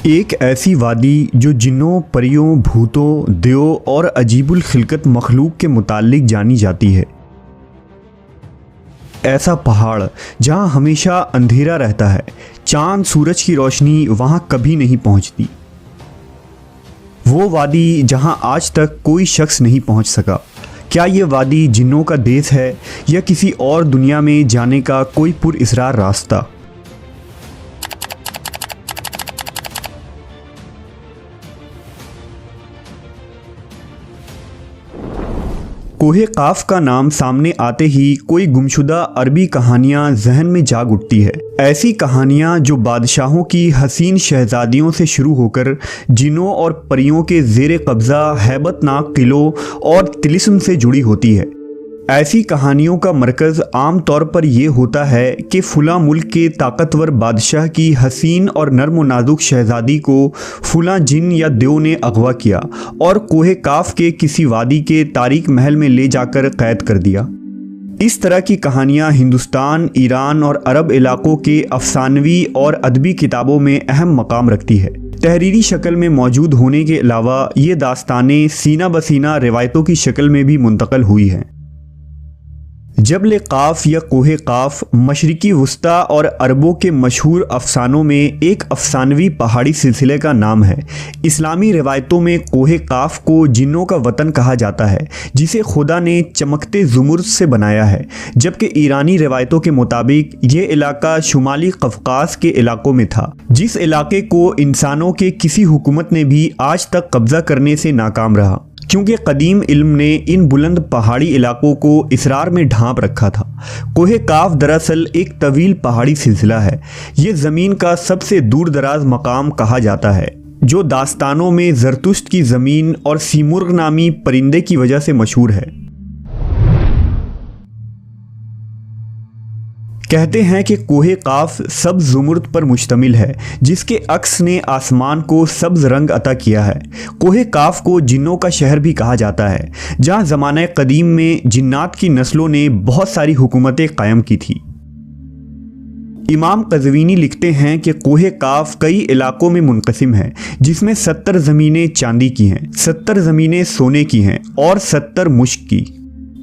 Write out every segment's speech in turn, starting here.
ایک ایسی وادی جو جنوں، پریوں، بھوتوں، دیو اور عجیب الخلقت مخلوق کے متعلق جانی جاتی ہے۔ ایسا پہاڑ جہاں ہمیشہ اندھیرا رہتا ہے، چاند سورج کی روشنی وہاں کبھی نہیں پہنچتی۔ وہ وادی جہاں آج تک کوئی شخص نہیں پہنچ سکا۔ کیا یہ وادی جنوں کا دیس ہے یا کسی اور دنیا میں جانے کا کوئی پر اسرار راستہ؟ کوہ قاف کا نام سامنے آتے ہی کوئی گمشدہ عربی کہانیاں ذہن میں جاگ اٹھتی ہے۔ ایسی کہانیاں جو بادشاہوں کی حسین شہزادیوں سے شروع ہو کر جنوں اور پریوں کے زیر قبضہ ہیبت ناک قلعوں اور طلسم سے جڑی ہوتی ہے۔ ایسی کہانیوں کا مرکز عام طور پر یہ ہوتا ہے کہ فلاں ملک کے طاقتور بادشاہ کی حسین اور نرم و نازک شہزادی کو فلاں جن یا دیو نے اغوا کیا اور کوہ قاف کے کسی وادی کے تاریک محل میں لے جا کر قید کر دیا۔ اس طرح کی کہانیاں ہندوستان، ایران اور عرب علاقوں کے افسانوی اور ادبی کتابوں میں اہم مقام رکھتی ہے۔ تحریری شکل میں موجود ہونے کے علاوہ یہ داستانیں سینہ بسینہ روایتوں کی شکل میں بھی منتقل ہوئی ہیں۔ جبل قاف یا کوہ قاف مشرقی وسطیٰ اور عربوں کے مشہور افسانوں میں ایک افسانوی پہاڑی سلسلے کا نام ہے۔ اسلامی روایتوں میں کوہ قاف کو جنوں کا وطن کہا جاتا ہے جسے خدا نے چمکتے زمرد سے بنایا ہے، جبکہ ایرانی روایتوں کے مطابق یہ علاقہ شمالی قفقاز کے علاقوں میں تھا، جس علاقے کو انسانوں کے کسی حکومت نے بھی آج تک قبضہ کرنے سے ناکام رہا، کیونکہ قدیم علم نے ان بلند پہاڑی علاقوں کو اسرار میں ڈھانپ رکھا تھا۔ کوہ قاف دراصل ایک طویل پہاڑی سلسلہ ہے۔ یہ زمین کا سب سے دور دراز مقام کہا جاتا ہے، جو داستانوں میں زرتشت کی زمین اور سیمرغ نامی پرندے کی وجہ سے مشہور ہے۔ کہتے ہیں کہ کوہ قاف سبز زمرد پر مشتمل ہے، جس کے عکس نے آسمان کو سبز رنگ عطا کیا ہے۔ کوہ قاف کو جنوں کا شہر بھی کہا جاتا ہے، جہاں زمانہ قدیم میں جنات کی نسلوں نے بہت ساری حکومتیں قائم کی تھی۔ امام قزوینی لکھتے ہیں کہ کوہ قاف کئی علاقوں میں منقسم ہے، جس میں 70 زمینیں چاندی کی ہیں، 70 زمینیں سونے کی ہیں اور 70 مشک کی۔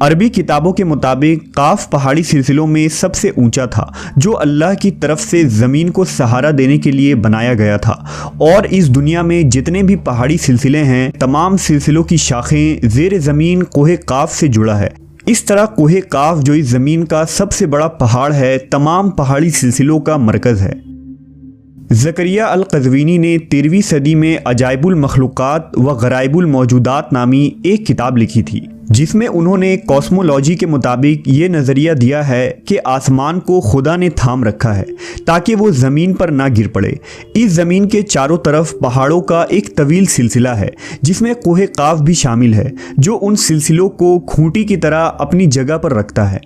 عربی کتابوں کے مطابق قاف پہاڑی سلسلوں میں سب سے اونچا تھا، جو اللہ کی طرف سے زمین کو سہارا دینے کے لیے بنایا گیا تھا، اور اس دنیا میں جتنے بھی پہاڑی سلسلے ہیں، تمام سلسلوں کی شاخیں زیر زمین کوہ قاف سے جڑا ہے۔ اس طرح کوہ قاف جو اس زمین کا سب سے بڑا پہاڑ ہے، تمام پہاڑی سلسلوں کا مرکز ہے۔ زکریا القزوینی نے 13ویں صدی میں عجائب المخلوقات و غرائب الموجودات نامی ایک کتاب لکھی تھی، جس میں انہوں نے کاسمولوجی کے مطابق یہ نظریہ دیا ہے کہ آسمان کو خدا نے تھام رکھا ہے تاکہ وہ زمین پر نہ گر پڑے۔ اس زمین کے چاروں طرف پہاڑوں کا ایک طویل سلسلہ ہے، جس میں کوہ قاف بھی شامل ہے، جو ان سلسلوں کو کھوٹی کی طرح اپنی جگہ پر رکھتا ہے۔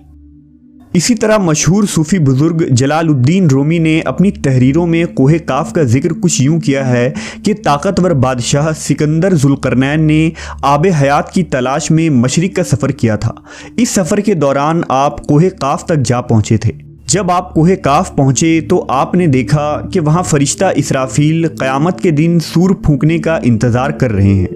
اسی طرح مشہور صوفی بزرگ جلال الدین رومی نے اپنی تحریروں میں کوہ قاف کا ذکر کچھ یوں کیا ہے کہ طاقتور بادشاہ سکندر ذوالقرنین نے آب حیات کی تلاش میں مشرق کا سفر کیا تھا۔ اس سفر کے دوران آپ کوہ قاف تک جا پہنچے تھے۔ جب آپ کوہ قاف پہنچے تو آپ نے دیکھا کہ وہاں فرشتہ اسرافیل قیامت کے دن سور پھونکنے کا انتظار کر رہے ہیں۔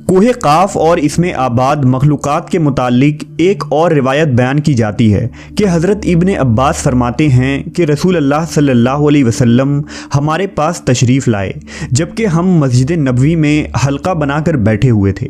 کوہ قاف اور اس میں آباد مخلوقات کے متعلق ایک اور روایت بیان کی جاتی ہے کہ حضرت ابن عباس فرماتے ہیں کہ رسول اللہ صلی اللہ علیہ وسلم ہمارے پاس تشریف لائے جبکہ ہم مسجد نبوی میں حلقہ بنا کر بیٹھے ہوئے تھے۔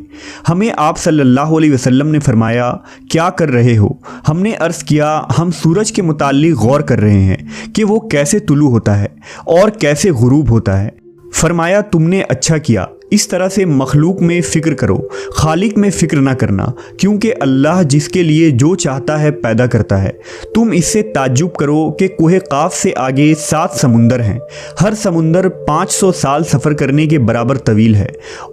ہمیں آپ صلی اللہ علیہ وسلم نے فرمایا، کیا کر رہے ہو؟ ہم نے عرض کیا، ہم سورج کے متعلق غور کر رہے ہیں کہ وہ کیسے طلوع ہوتا ہے اور کیسے غروب ہوتا ہے۔ فرمایا، تم نے اچھا کیا، اس طرح سے مخلوق میں فکر کرو، خالق میں فکر نہ کرنا، کیونکہ اللہ جس کے لیے جو چاہتا ہے پیدا کرتا ہے۔ تم اس سے تعجب کرو کہ کوہ قاف سے آگے 7 سمندر ہیں، ہر سمندر 500 سال سفر کرنے کے برابر طویل ہے،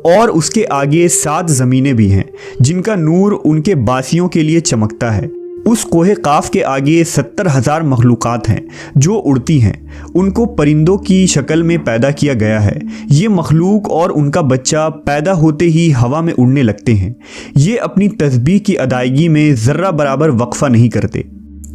اور اس کے آگے 7 زمینیں بھی ہیں جن کا نور ان کے باسیوں کے لیے چمکتا ہے۔ اس کوہ قاف کے آگے 70,000 مخلوقات ہیں جو اڑتی ہیں، ان کو پرندوں کی شکل میں پیدا کیا گیا ہے۔ یہ مخلوق اور ان کا بچہ پیدا ہوتے ہی ہوا میں اڑنے لگتے ہیں۔ یہ اپنی تسبیح کی ادائیگی میں ذرہ برابر وقفہ نہیں کرتے۔